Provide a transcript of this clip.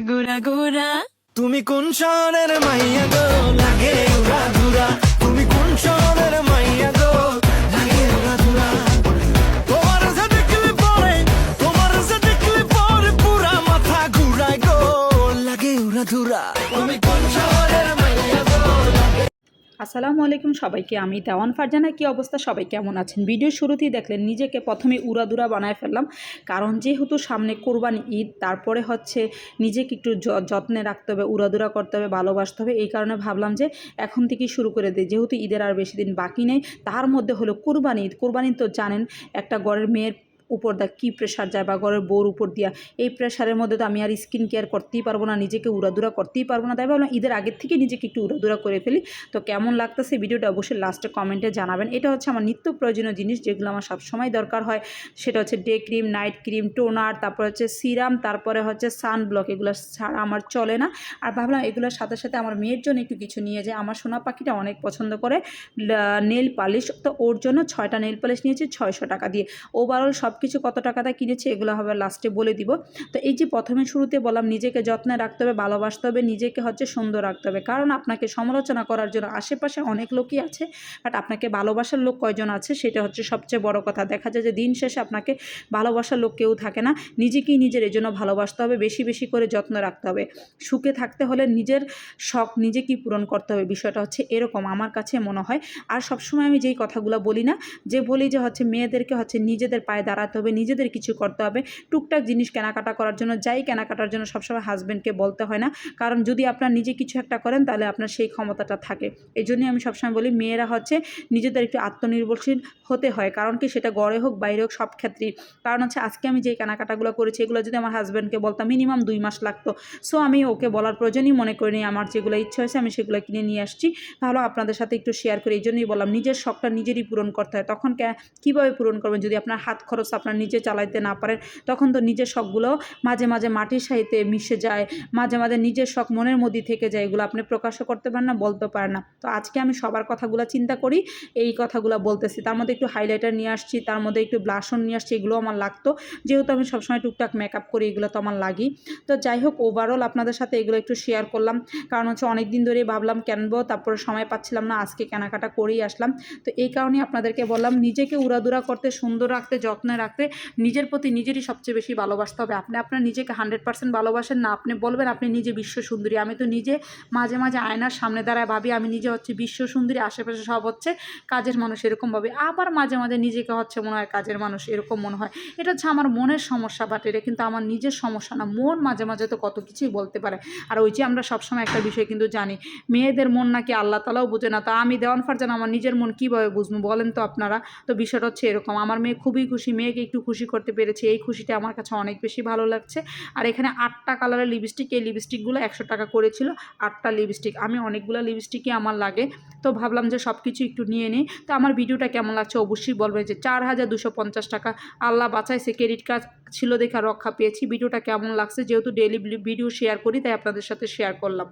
গুড়া গুড়া। তুমি কোন শহরের মাইয়া গো লাগে উড়া ধুরা, তুমি কোন শহরের মাইয়া গো লাগে উড়া ধুরা। তোমার যে দেখলে পরে, তোমার যে দেখলে পরে পুরা মাথা ঘুরায় গো লাগে উড়া ধুরা। তুমি কোন শহরের মাইয়া গো। আসসালামু আলাইকুম সবাইকে, আমি দেওয়ান ফারজানা। কি অবস্থা, সবাই কেমন আছেন? ভিডিও শুরুতেই দেখলেন নিজেকে প্রথমে উড়াদুরা বানায় ফেললাম, কারণ যেহেতু সামনে কোরবানি ঈদ, তারপরে হচ্ছে নিজেকে একটু যত্নে রাখতে হবে, উড়াদুরা করতে হবে, ভালোবাসতে হবে। এই কারণে ভাবলাম যে এখন থেকেই শুরু করে দিই, যেহেতু ঈদের আর বেশি দিন বাকি নেই। তার মধ্যে হলো কোরবানি ঈদ। কোরবানি তো জানেন একটা ঘরের মেয়ের উপর দা কী প্রেশার যায়, বা ঘরের বউর উপর দিয়া। এই প্রেশারের মধ্যে তো আমি আর স্কিন কেয়ার করতেই পারবো না, নিজেকে উড়াদুরা করতেই পারবো না। তাই ভাবলাম ঈদের আগের থেকে নিজেকে একটু উড়াদুরা করে ফেলি। তো কেমন লাগতেছে ভিডিওটা অবশ্যই লাস্টে কমেন্টে জানাবেন। এটা হচ্ছে আমার নিত্য প্রয়োজনীয় জিনিস, যেগুলো আমার সবসময় দরকার হয়। সেটা হচ্ছে day cream, night cream, toner, তারপর হচ্ছে সিরাম, তারপরে হচ্ছে সানব্লক। এগুলো ছাড়া আমার চলে না। আর ভাবলাম এগুলোর সাথে সাথে আমার মেয়ের জন্য একটু কিছু নিয়ে যায়। আমার সোনা পাখিটা অনেক পছন্দ করে নেল পালিশ, তো ওর জন্য 6টা নেল পালিশ নিয়েছি 600 টাকা দিয়ে। ওভারঅল সব কিছু কত টাকাটা কিনেছি এগুলো হবে লাস্টে বলে দিব। তো এই যে প্রথমে শুরুতে বললাম নিজেকে যত্নে রাখতে হবে, ভালোবাসতে হবে, নিজেকে হচ্ছে সুন্দর রাখতে হবে। কারণ আপনাকে সমালোচনা করার জন্য আশেপাশে অনেক লোকই আছে, বাট আপনাকে ভালোবাসার লোক কয়জন আছে সেটা হচ্ছে সবচেয়ে বড় কথা। দেখা যায় যে দিন শেষে আপনাকে ভালোবাসার লোক কেউ থাকে না। নিজেকেই নিজের এই জন্য ভালোবাসতে হবে, বেশি বেশি করে যত্ন রাখতে হবে। সুখে থাকতে হলে নিজের শখ নিজেকেই পূরণ করতে হবে। বিষয়টা হচ্ছে এরকম আমার কাছে মনে হয়। আর সবসময় আমি যেই কথাগুলো বলি না, যে বলি যে হচ্ছে মেয়েদেরকে হচ্ছে নিজেদের পায়ে দাঁড়াতে হবে, নিজেদের কিছু করতে হবে। টুকটাক জিনিস কেনাকাটা করার জন্য, যাই কেনাকাটার জন্য সবসময় হাজব্যান্ডকে বলতে হয় না। কারণ যদি আপনার নিজে কিছু একটা করেন তাহলে আপনার সেই ক্ষমতাটা থাকে। এই জন্যই আমি সবসময় বলি মেয়েরা হচ্ছে নিজেদের একটু আত্মনির্ভরশীল হতে হয়। কারণ কি, সেটা ঘরে হোক বাইরে হোক সব ক্ষেত্রেই। কারণ হচ্ছে আজকে আমি যে কেনাকাটাগুলো করেছি এগুলো যদি আমার হাজব্যান্ডকে বলতাম মিনিমাম 2 মাস লাগতো। সো আমি ওকে বলার প্রয়োজনই মনে করিনি। আমার যেগুলো ইচ্ছা হয়েছে আমি সেগুলো কিনে নিয়ে আসছি। তাহলে আপনাদের সাথে একটু শেয়ার করি। এই জন্যই বললাম নিজের শখটা নিজেরই পূরণ করতে হয়। তখন কীভাবে পূরণ করবেন যদি আপনার হাত খরচ আপনার নিজে চালাইতে না পারেন? তখন তো নিজের শখগুলো মাঝে মাঝে মাটির সাথে মিশে যায়, মাঝে মাঝে নিজের শখ মনের মধ্যে থেকে যায়। এগুলো আপনি প্রকাশও করতে পারেন না, বলতে পারেন না। তো আজকে আমি সবার কথাগুলো চিন্তা করি এই কথাগুলো বলতেছি। তার মধ্যে একটু হাইলাইটার নিয়ে আসছি, তার মধ্যে একটু ব্লাশন নিয়ে আসছি। এগুলো আমার লাগতো, যেহেতু আমি সবসময় টুকটাক মেকআপ করি, এগুলো তো আমার লাগি। তো যাই হোক, ওভারঅল আপনাদের সাথে এগুলো একটু শেয়ার করলাম। কারণ হচ্ছে অনেক দিন ধরেই ভাবলাম কেনবো, তারপরে সময় পাচ্ছিলাম না, আজকে কেনাকাটা করেই আসলাম। তো এই কারণেই আপনাদেরকে বললাম নিজেকে উড়াদুরা করতে, সুন্দর রাখতে, যত্নে রাখতে নিজের প্রতি নিজেরই সবচেয়ে বেশি ভালোবাসতে হবে। আপনি আপনার নিজেকে 100% ভালোবাসেন না, আপনি বলবেন আপনি নিজে বিশ্ব সুন্দরী। আমি তো নিজে মাঝে মাঝে আয়নার সামনে দাঁড়ায় ভাবি আমি নিজে হচ্ছে বিশ্ব সুন্দরী, আশেপাশে সব হচ্ছে কাজের মানুষ, এরকম ভাবি। আবার মাঝে মাঝে নিজেকে হচ্ছে মনে হয় কাজের মানুষ, এরকম মনে হয়। এটা হচ্ছে আমার মনের সমস্যা, বাট এটা কিন্তু আমার নিজের সমস্যা না। মন মাঝে মাঝে তো কত কিছুই বলতে পারে। আর ওই যে আমরা সবসময় একটা বিষয় কিন্তু জানি, মেয়েদের মন নাকি আল্লাহ তাআলাও বোঝে না। তা আমি দেওয়ান ফারজানা আমার নিজের মন কীভাবে বুঝবো বলেন তো আপনারা? তো বিষয়টা হচ্ছে এরকম। আমার মেয়ে খুবই খুশি, মেয়েকে একটু খুশি করতে পেরেছি, এই খুশিটা আমার কাছে অনেক বেশি ভালো লাগছে। আর এখানে 8টা কালারের লিপস্টিক, এই লিপস্টিকগুলো 100 টাকা করেছিল। 8টা লিপস্টিক, আমি অনেকগুলো লিপস্টিকই আমার লাগে। তো ভাবলাম যে সব কিছু একটু নিয়ে নিই। তো আমার ভিডিওটা কেমন লাগছে অবশ্যই বলবেন। যে 4250 টাকা আল্লাহ বাঁচাইছে, ক্রেডিট কার্ড ছিল দেখা রক্ষা পেয়েছি। ভিডিওটা কেমন লাগছে, যেহেতু ডেইলি ভিডিও শেয়ার করি তাই আপনাদের সাথে শেয়ার করলাম।